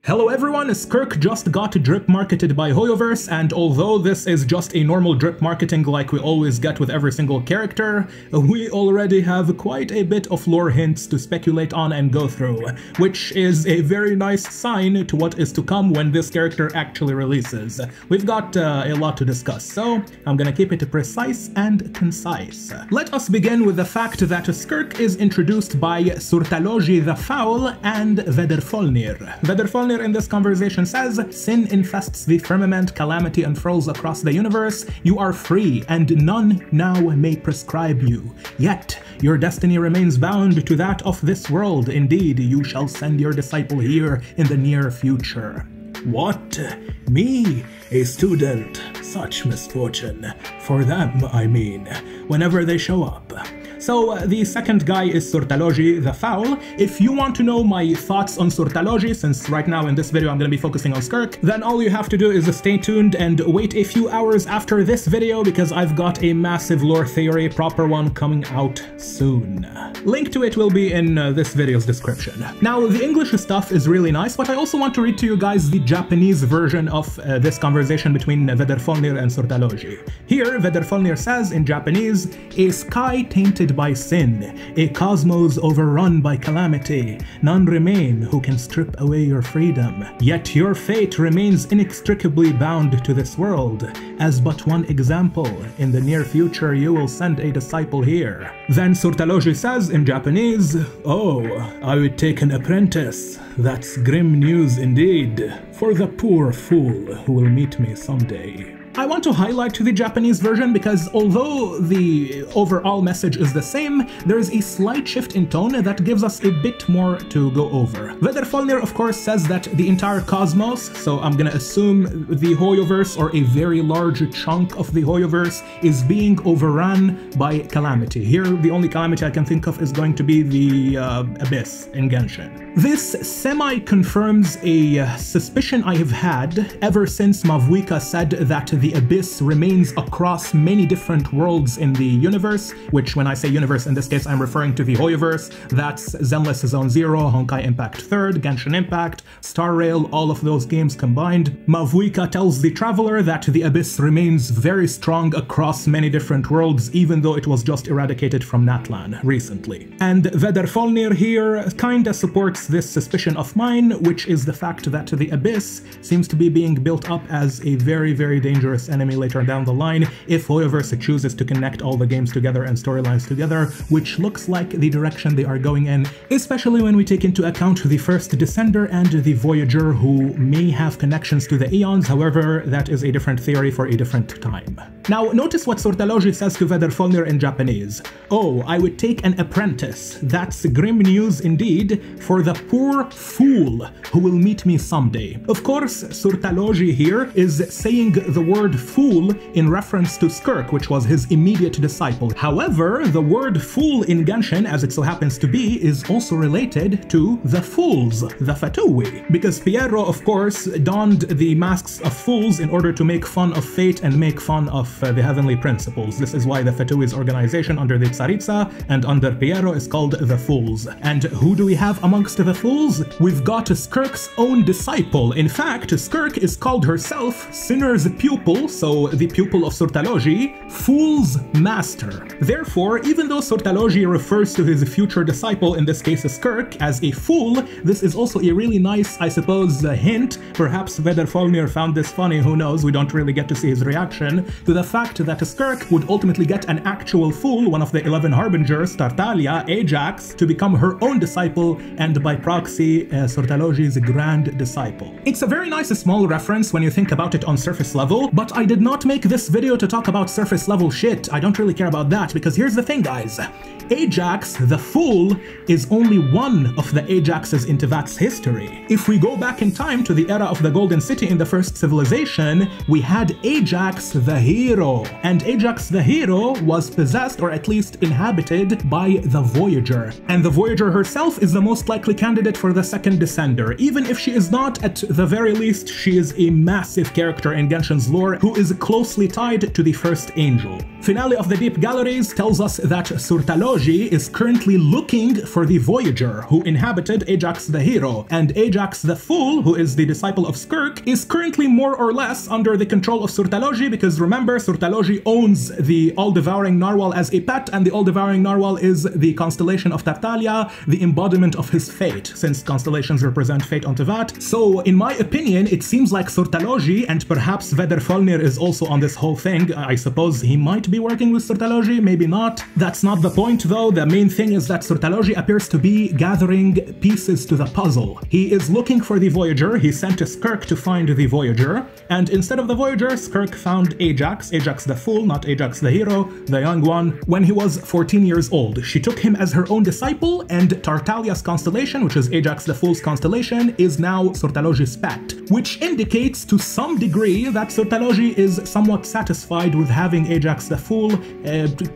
Hello everyone, Skirk just got drip marketed by Hoyoverse, and although this is just a normal drip marketing like we always get with every single character, we already have quite a bit of lore hints to speculate on and go through, which is a very nice sign to what is to come when this character actually releases. We've got a lot to discuss, so I'm gonna keep it precise and concise. Let us begin with the fact that Skirk is introduced by Surtalogy the Foul and Vederfolnir. Vederfolnir in this conversation says, "Sin infests the firmament, calamity unfurls across the universe. You are free, and none now may prescribe you. Yet your destiny remains bound to that of this world. Indeed, you shall send your disciple here in the near future." What? Me? A student? Such misfortune. For them, I mean, whenever they show up. So the second guy is Surtalogy the Foul. If you want to know my thoughts on Surtalogy, since right now in this video I'm going to be focusing on Skirk, then all you have to do is stay tuned and wait a few hours after this video because I've got a massive lore theory, proper one, coming out soon. Link to it will be in this video's description. Now, the English stuff is really nice, but I also want to read to you guys the Japanese version of this conversation between Vederfolnir and Surtalogy. Here, Vederfolnir says in Japanese, "A sky tainted by sin, a cosmos overrun by calamity, none remain who can strip away your freedom. Yet your fate remains inextricably bound to this world. As but one example, in the near future you will send a disciple here." Then Surtalogy says in Japanese, "Oh, I would take an apprentice. That's grim news indeed, for the poor fool who will meet me someday." I want to highlight the Japanese version because although the overall message is the same, there is a slight shift in tone that gives us a bit more to go over. Vederfolnir, of course, says that the entire cosmos, so I'm gonna assume the Hoyoverse or a very large chunk of the Hoyoverse, is being overrun by calamity. Here, the only calamity I can think of is going to be the Abyss in Genshin. This semi-confirms a suspicion I have had ever since Mavuika said that the Abyss remains across many different worlds in the universe, which when I say universe in this case I'm referring to the Hoyoverse. That's Zenless Zone Zero, Honkai Impact 3rd, Genshin Impact, Star Rail, all of those games combined. Mavuika tells the Traveler that the Abyss remains very strong across many different worlds, even though it was just eradicated from Natlan recently. And Vederfolnir here kinda supports this suspicion of mine, which is the fact that the Abyss seems to be being built up as a very, very dangerous enemy later down the line if Hoyoverse chooses to connect all the games together and storylines together, which looks like the direction they are going in, especially when we take into account the first Descender and the Voyager, who may have connections to the Eons. However, that is a different theory for a different time. Now, notice what Surtalogy says to Vederfolnir in Japanese. "Oh, I would take an apprentice. That's grim news indeed, for the poor fool who will meet me someday." Of course, Surtalogy here is saying the word fool in reference to Skirk, which was his immediate disciple. However, the word fool in Genshin, as it so happens to be, is also related to the fools, the Fatui, because Pierro, of course, donned the masks of fools in order to make fun of fate and make fun of the heavenly principles. This is why the Fatui's organization under the Tsaritsa and under Pierro is called the Fools. And who do we have amongst the fools? We've got Skirk's own disciple. In fact, Skirk is called herself Sinner's Pupil, so the pupil of Surtalogy, Fool's Master. Therefore, even though Surtalogy refers to his future disciple, in this case Skirk, as a fool, this is also a really nice, I suppose, hint. Perhaps Vederfolnir found this funny, who knows, we don't really get to see his reaction, to the fact that Skirk would ultimately get an actual fool, one of the 11 Harbingers, Tartaglia, Ajax, to become her own disciple, and by proxy, Surtalogy's grand disciple. It's a very nice small reference when you think about it on surface level, but I did not make this video to talk about surface level shit. I don't really care about that, because here's the thing, guys. Ajax, the Fool, is only one of the Ajaxes in Tevat's history. If we go back in time to the era of the Golden City in the First Civilization, we had Ajax the Hero. And Ajax the Hero was possessed, or at least inhabited, by the Voyager. And the Voyager herself is the most likely candidate for the second Descender. Even if she is not, at the very least, she is a massive character in Genshin's lore who is closely tied to the first Angel. Finale of the Deep Galleries tells us that Surtalogy is currently looking for the Voyager who inhabited Ajax the Hero, and Ajax the Fool, who is the disciple of Skirk, is currently more or less under the control of Surtalogy, because remember, Surtalogy owns the all-devouring narwhal as a pet, and the all-devouring narwhal is the constellation of Tartaglia, the embodiment of his fate, since constellations represent fate on Teyvat. So in my opinion, it seems like Surtalogy, and perhaps Vedder Folnir is also on this whole thing. I suppose he might be working with Surtalogy, maybe not. That's not the point though. The main thing is that Surtalogy appears to be gathering pieces to the puzzle. He is looking for the Voyager. He sent a Skirk to find the Voyager, and instead of the Voyager, Skirk found Ajax the Fool, not Ajax the Hero, the young one, when he was 14 years old. She took him as her own disciple, and Tartaglia's constellation, which is Ajax the Fool's constellation, is now Surtalogy's pet, which indicates to some degree that Surtalogy is somewhat satisfied with having Ajax the Fool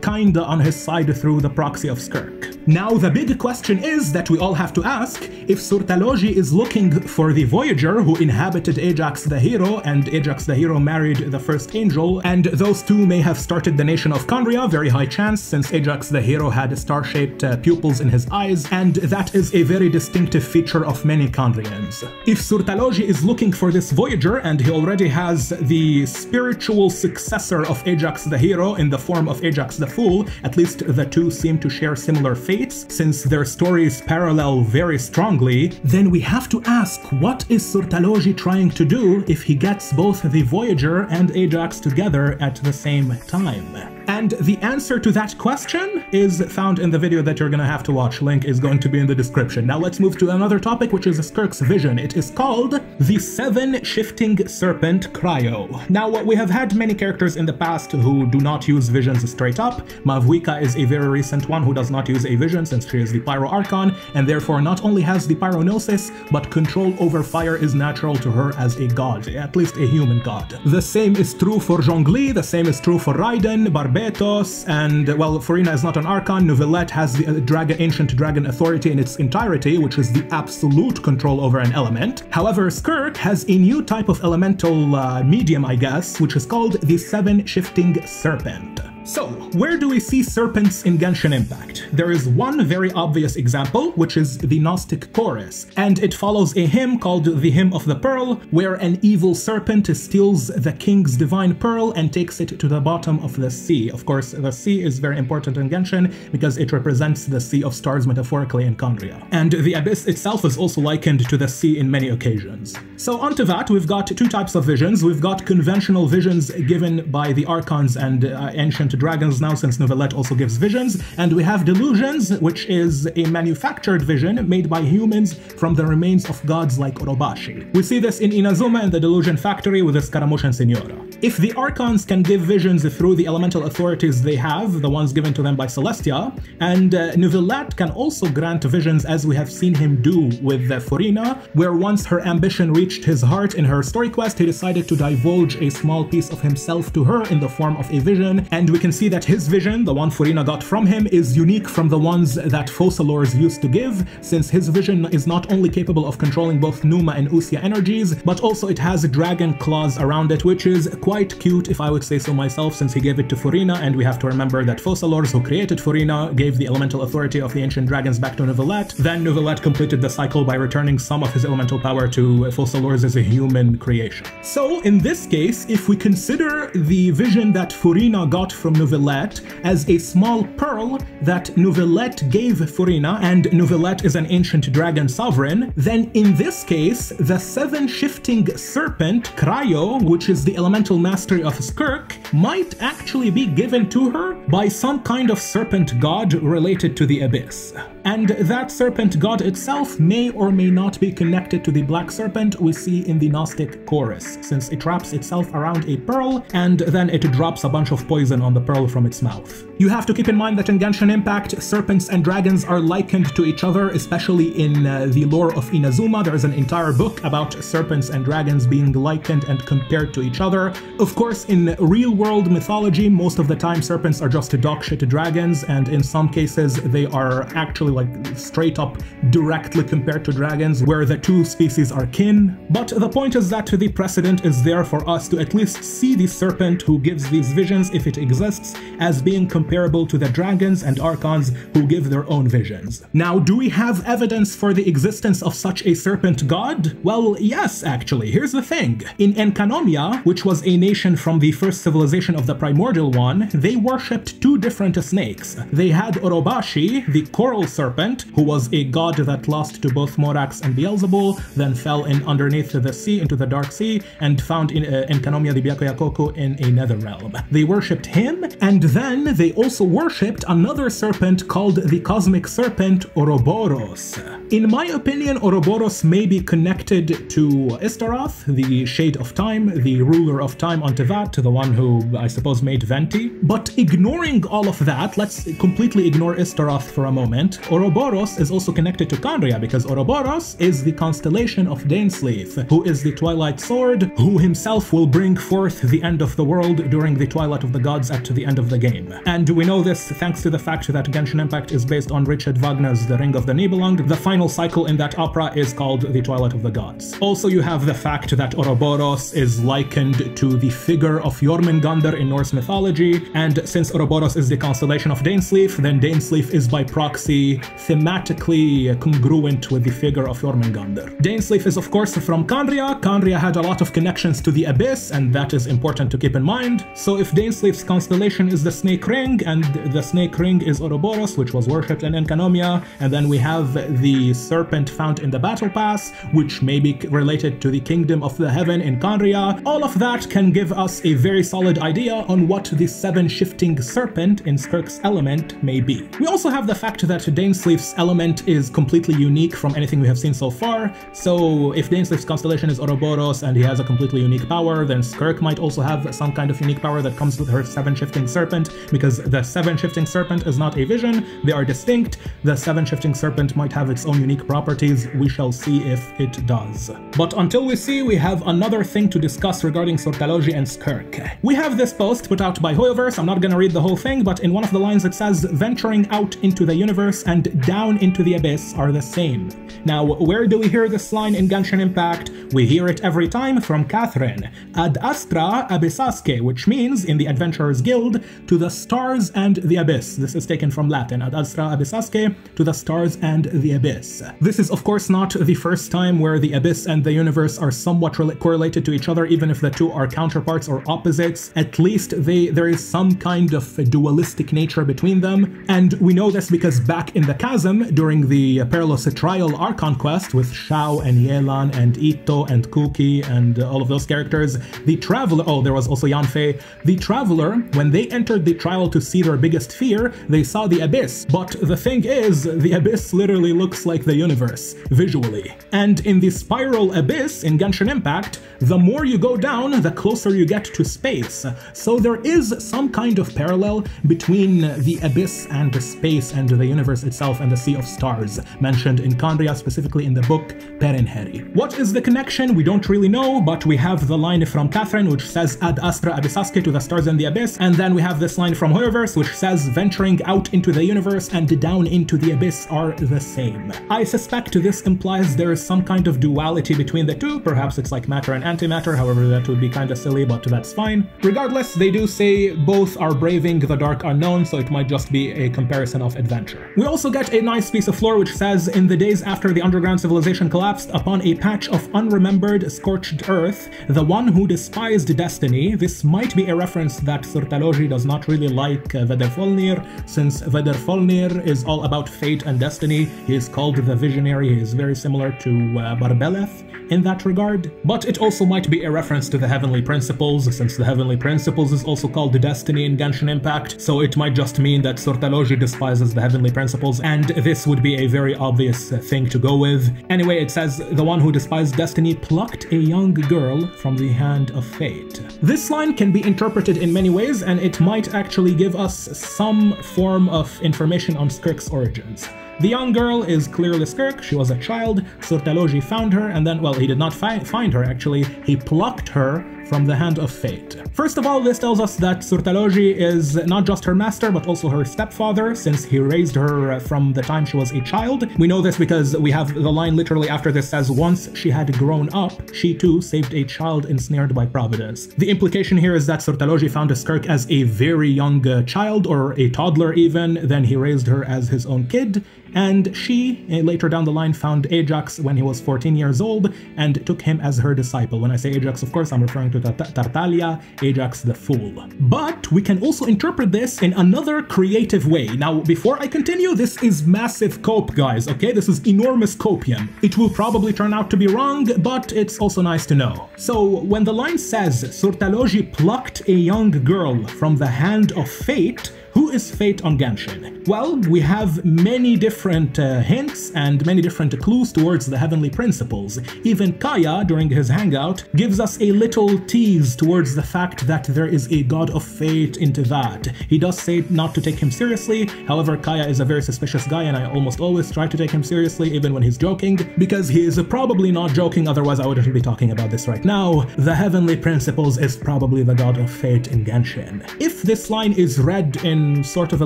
kinda on his side through the proxy of Skirk. Now the big question is that we all have to ask, if Surtalogy is looking for the Voyager who inhabited Ajax the Hero, and Ajax the Hero married the first angel, and those two may have started the nation of Kandria, very high chance, since Ajax the Hero had star-shaped pupils in his eyes, and that is a very distinctive feature of many Kandrians. If Surtalogy is looking for this Voyager, and he already has the spiritual successor of Ajax the Hero in the form of Ajax the Fool, at least the two seem to share similar fates, since their stories parallel very strongly, then we have to ask, what is Surtalogy trying to do if he gets both the Voyager and Ajax together at the same time? And the answer to that question is found in the video that you're gonna have to watch. Link is going to be in the description. Now let's move to another topic, which is Skirk's vision. It is called the Seven Shifting Serpent Cryo. Now, we have had many characters in the past who do not use visions straight up. Mavwika is a very recent one who does not use a vision, since she is the Pyro Archon, and therefore not only has the Pyronosis, but control over fire is natural to her as a god, at least a human god. The same is true for Zhongli, the same is true for Raiden, Barbetos, and, well, Furina is not an Archon. Neuvillette has the Ancient Dragon Authority in its entirety, which is the absolute control over an element. However, Skirk has a new type of elemental medium, I guess, which is called the Seven Shifting Serpent. So, where do we see serpents in Genshin Impact? There is one very obvious example, which is the Gnostic Chorus, and it follows a hymn called the Hymn of the Pearl, where an evil serpent steals the king's divine pearl and takes it to the bottom of the sea. Of course, the sea is very important in Genshin because it represents the Sea of Stars metaphorically in Kandria. And the Abyss itself is also likened to the sea in many occasions. So onto that, we've got two types of visions. We've got conventional visions given by the Archons and Ancient Dragons now, since Neuvillette also gives visions, and we have delusions, which is a manufactured vision made by humans from the remains of gods like Orobashi. We see this in Inazuma in the Delusion Factory with the Scaramouche and Signora. If the Archons can give visions through the elemental authorities they have, the ones given to them by Celestia, and Neuvillette can also grant visions, as we have seen him do with Furina, where once her ambition reached his heart in her story quest, he decided to divulge a small piece of himself to her in the form of a vision, and we can see that his vision, the one Furina got from him, is unique from the ones that Focalors used to give, since his vision is not only capable of controlling both Numa and Usia energies, but also it has dragon claws around it, which is quite cute if I would say so myself, since he gave it to Furina, and we have to remember that Focalors, who created Furina, gave the elemental authority of the ancient dragons back to Neuvillette. Then Neuvillette completed the cycle by returning some of his elemental power to Focalors as a human creation. So in this case, if we consider the vision that Furina got from Neuvillette as a small pearl that Neuvillette gave Furina, and Neuvillette is an ancient dragon sovereign, then in this case, the Seven Shifting Serpent, Cryo, which is the elemental mastery of Skirk, might actually be given to her by some kind of serpent god related to the Abyss. And that serpent god itself may or may not be connected to the black serpent we see in the Gnostic Chorus, since it wraps itself around a pearl and then it drops a bunch of poison on the pearl from its mouth. You have to keep in mind that in Genshin Impact, serpents and dragons are likened to each other, especially in the lore of Inazuma. There is an entire book about serpents and dragons being likened and compared to each other. Of course, in real-world mythology, most of the time serpents are just dogshit dragons, and in some cases they are actually like straight up directly compared to dragons, where the two species are kin. But the point is that the precedent is there for us to at least see the serpent who gives these visions, if it exists, novelists as being comparable to the dragons and archons who give their own visions. Now, do we have evidence for the existence of such a serpent god? Well, yes, actually. Here's the thing. In Enkanomiya, which was a nation from the first civilization of the primordial one, they worshipped two different snakes. They had Orobashi, the coral serpent, who was a god that lost to both Morax and Beelzebul, then fell in underneath the sea into the Dark Sea, and found in Enkanomiya the Byakuyakoku in a nether realm. They worshipped him, and then they also worshipped another serpent called the cosmic serpent Ouroboros. In my opinion, Ouroboros may be connected to Istaroth, the Shade of Time, the ruler of time on Tevat, the one who I suppose made Venti. But ignoring all of that, let's completely ignore Istaroth for a moment. Ouroboros is also connected to Khaenri'ah because Ouroboros is the constellation of Dainsleif, who is the Twilight Sword, who himself will bring forth the end of the world during the Twilight of the Gods at the end of the game. And we know this thanks to the fact that Genshin Impact is based on Richard Wagner's The Ring of the Nibelung. The final cycle in that opera is called The Twilight of the Gods. Also, you have the fact that Ouroboros is likened to the figure of Jormungandr in Norse mythology, and since Ouroboros is the constellation of Dainsleif, then Dainsleif is by proxy thematically congruent with the figure of Jormungandr. Dainsleif is of course from Khaenri'ah. Khaenri'ah had a lot of connections to the Abyss, and that is important to keep in mind. So if Dainsleif's constellation is the Snake Ring, and the Snake Ring is Ouroboros, which was worshipped in Enkanomiya, and then we have the serpent found in the Battle Pass, which may be related to the Kingdom of the Heaven in Khaenri'ah, all of that can give us a very solid idea on what the seven-shifting serpent in Skirk's element may be. We also have the fact that Dainsleif's element is completely unique from anything we have seen so far, so if Dainsleif's constellation is Ouroboros and he has a completely unique power, then Skirk might also have some kind of unique power that comes with her seven-shifting serpent, because the seven-shifting serpent is not a vision, they are distinct. The seven-shifting serpent might have its own unique properties, we shall see if it does. But until we see, we have another thing to discuss regarding Sortalogy and Skirk. We have this post put out by Hoyoverse. I'm not gonna read the whole thing, but in one of the lines it says, venturing out into the universe and down into the abyss are the same. Now, where do we hear this line in Genshin Impact? We hear it every time from Catherine. Ad astra abyssaske, which means, in the Adventurers Guild, to the stars and the abyss. This is taken from Latin, ad astra abyssaske, to the stars and the abyss. This is of course not the first time where the abyss and the universe are somewhat correlated to each other, even if the two are counterparts or opposites. At least there is some kind of a dualistic nature between them, and we know this because back in the Chasm, during the Perilous Trial Archon quest with Shao and Yelan and Ito and Kuki and all of those characters, the Traveler, oh, there was also Yanfei, the Traveler, when they entered the trial to see their biggest fear, they saw the abyss. But the thing is, the abyss literally looks like the universe, visually. And in the Spiral Abyss in Genshin Impact, the more you go down, the closer you get to space. So there is some kind of parallel between the abyss and the space and the universe itself and the Sea of Stars, mentioned in Khaenri'ah, specifically in the book Perenheri. What is the connection? We don't really know, but we have the line from Catherine, which says ad astra abyssaske, to the stars and the abyss, and then we have this line from Hoyoverse, which says venturing out into the universe and down into the abyss are the same. I suspect this implies there is some kind of duality between the two. Perhaps it's like matter and antimatter, however that would be kinda silly, but that's fine. Regardless, they do say both are braving the dark unknown, so it might just be a comparison of adventure. We also get a nice piece of lore which says, in the days after the underground civilization collapsed upon a patch of unremembered scorched earth, the one who despised destiny. This might be a reference that Sortalogy does not really like Vederfolnir, since Vederfolnir is all about fate and destiny. He is called the Visionary. He is very similar to Barbeleth in that regard. But it also might be a reference to the Heavenly Principles, since the Heavenly Principles is also called the Destiny in Genshin Impact, so it might just mean that Sortalogy despises the Heavenly Principles, and this would be a very obvious thing to go with. Anyway, it says, the one who despised destiny plucked a young girl from the hand of fate. This line can be interpreted in many ways, and it might actually give us some form of information on Skirk's origins. The young girl is clearly Skirk. She was a child. Surtalogy found her, and then, well, he did not find her actually, he plucked her from the hand of fate. First of all, this tells us that Surtalogy is not just her master, but also her stepfather, since he raised her from the time she was a child. We know this because we have the line literally after this says, once she had grown up, she too saved a child ensnared by Providence. The implication here is that Surtalogy found Skirk as a very young child, or a toddler even, then he raised her as his own kid, and she, later down the line, found Ajax when he was 14 years old and took him as her disciple. When I say Ajax, of course, I'm referring to Tartaglia, Ajax the Fool. But we can also interpret this in another creative way. Now, before I continue, this is massive cope, guys, okay? This is enormous copium. It will probably turn out to be wrong, but it's also nice to know. So, when the line says, Surtalogy plucked a young girl from the hand of fate, who is Fate on Genshin? Well, we have many different hints and many different clues towards the heavenly principles. Even Kaya, during his hangout, gives us a little tease towards the fact that there is a god of fate into that. He does say not to take him seriously, however, Kaya is a very suspicious guy and I almost always try to take him seriously even when he's joking, because he is probably not joking, otherwise I wouldn't be talking about this right now. The heavenly principles is probably the god of fate in Genshin. If this line is read in sort of a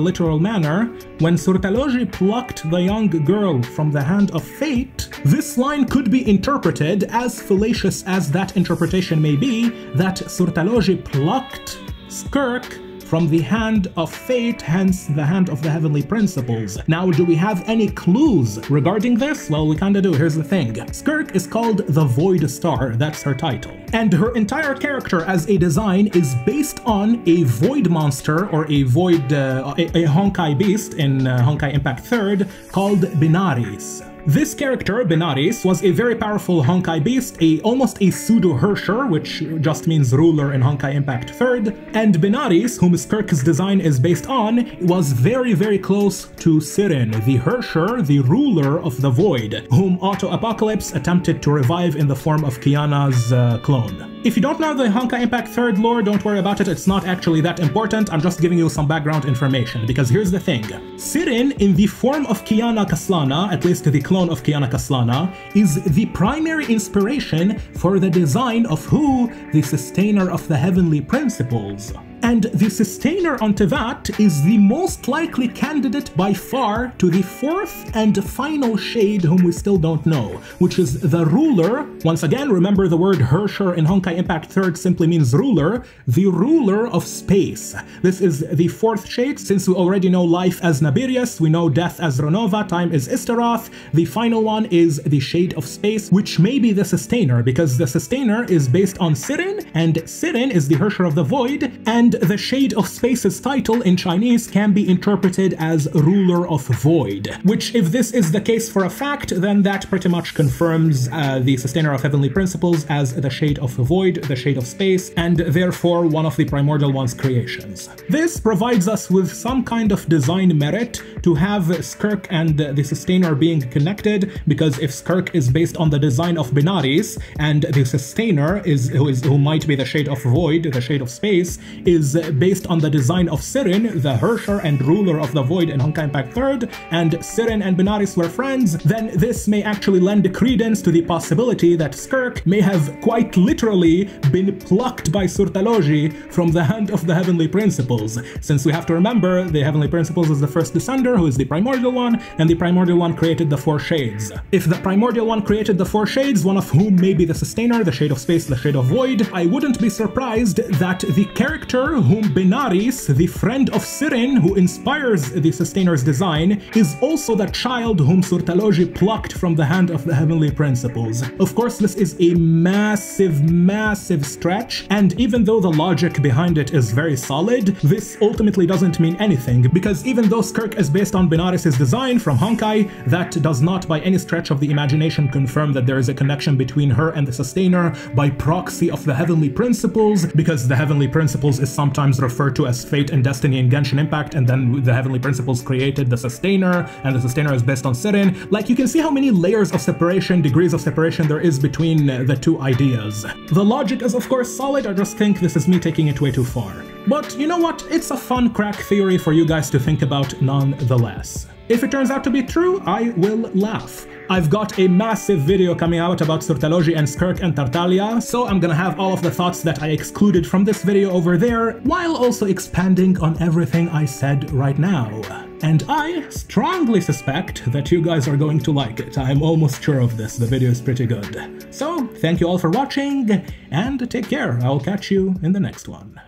literal manner, when Surtalogy plucked the young girl from the hand of fate, this line could be interpreted, as fallacious as that interpretation may be, that Surtalogy plucked Skirk from the hand of fate, hence the hand of the heavenly principles. Now, do we have any clues regarding this? Well, we kinda do. Here's the thing. Skirk is called the Void Star, that's her title. And her entire character as a design is based on a void monster, or a void, a Honkai beast in Honkai Impact 3rd, called Benaris. This character, Benaris, was a very powerful Honkai beast, almost a pseudo-Hersher, which just means ruler in Honkai Impact 3rd, and Benaris, whom Skirk's design is based on, was very, very close to Sirin, the Hersher, the ruler of the Void, whom Auto Apocalypse attempted to revive in the form of Kiana's clone. If you don't know the Honkai Impact 3rd lore, don't worry about it, it's not actually that important, I'm just giving you some background information, because here's the thing. Sirin, in the form of Kiana Kaslana, at least the clone of Kiana Kaslana, is the primary inspiration for the design of who? The sustainer of the heavenly principles. And the sustainer onto that is the most likely candidate by far to the fourth and final shade whom we still don't know, which is the ruler. Once again, remember the word Hersher in Honkai Impact 3rd simply means ruler, the ruler of space. This is the fourth shade, since we already know life as Nabirius, we know death as Ronova, time is Istaroth. The final one is the shade of space, which may be the sustainer, because the sustainer is based on Sirin, and Sirin is the Hersher of the Void, and the Shade of Space's title in Chinese can be interpreted as Ruler of Void, which, if this is the case for a fact, then that pretty much confirms the Sustainer of Heavenly Principles as the Shade of Void, the Shade of Space, and therefore one of the Primordial One's creations. This provides us with some kind of design merit to have Skirk and the Sustainer being connected, because if Skirk is based on the design of Benaris, and the Sustainer who might be the Shade of Void, the Shade of Space, is based on the design of Sirin, the Hersher and ruler of the Void in Honkai Impact 3rd, and Sirin and Benaris were friends, then this may actually lend credence to the possibility that Skirk may have quite literally been plucked by Surtalogy from the hand of the Heavenly Principles, since we have to remember the Heavenly Principles is the first descender, who is the Primordial One, and the Primordial One created the four shades. If the Primordial One created the four shades, one of whom may be the Sustainer, the Shade of Space, the Shade of Void, I wouldn't be surprised that the character whom Benaris, the friend of Sirin, who inspires the Sustainer's design, is also the child whom Surtalogy plucked from the hand of the Heavenly Principles. Of course, this is a massive, massive stretch, and even though the logic behind it is very solid, this ultimately doesn't mean anything, because even though Skirk is based on Benaris' design from Honkai, that does not by any stretch of the imagination confirm that there is a connection between her and the Sustainer by proxy of the Heavenly Principles, because the Heavenly Principles is sometimes referred to as fate and destiny in Genshin Impact, and then the Heavenly Principles created the Sustainer, and the Sustainer is based on Sirin. Like, you can see how many layers of separation, degrees of separation there is between the two ideas. The logic is of course solid, I just think this is me taking it way too far. But you know what? It's a fun crack theory for you guys to think about nonetheless. If it turns out to be true, I will laugh. I've got a massive video coming out about Surtalogy and Skirk and Tartaglia, so I'm gonna have all of the thoughts that I excluded from this video over there, while also expanding on everything I said right now. And I strongly suspect that you guys are going to like it. I'm almost sure of this, the video is pretty good. So, thank you all for watching, and take care. I'll catch you in the next one.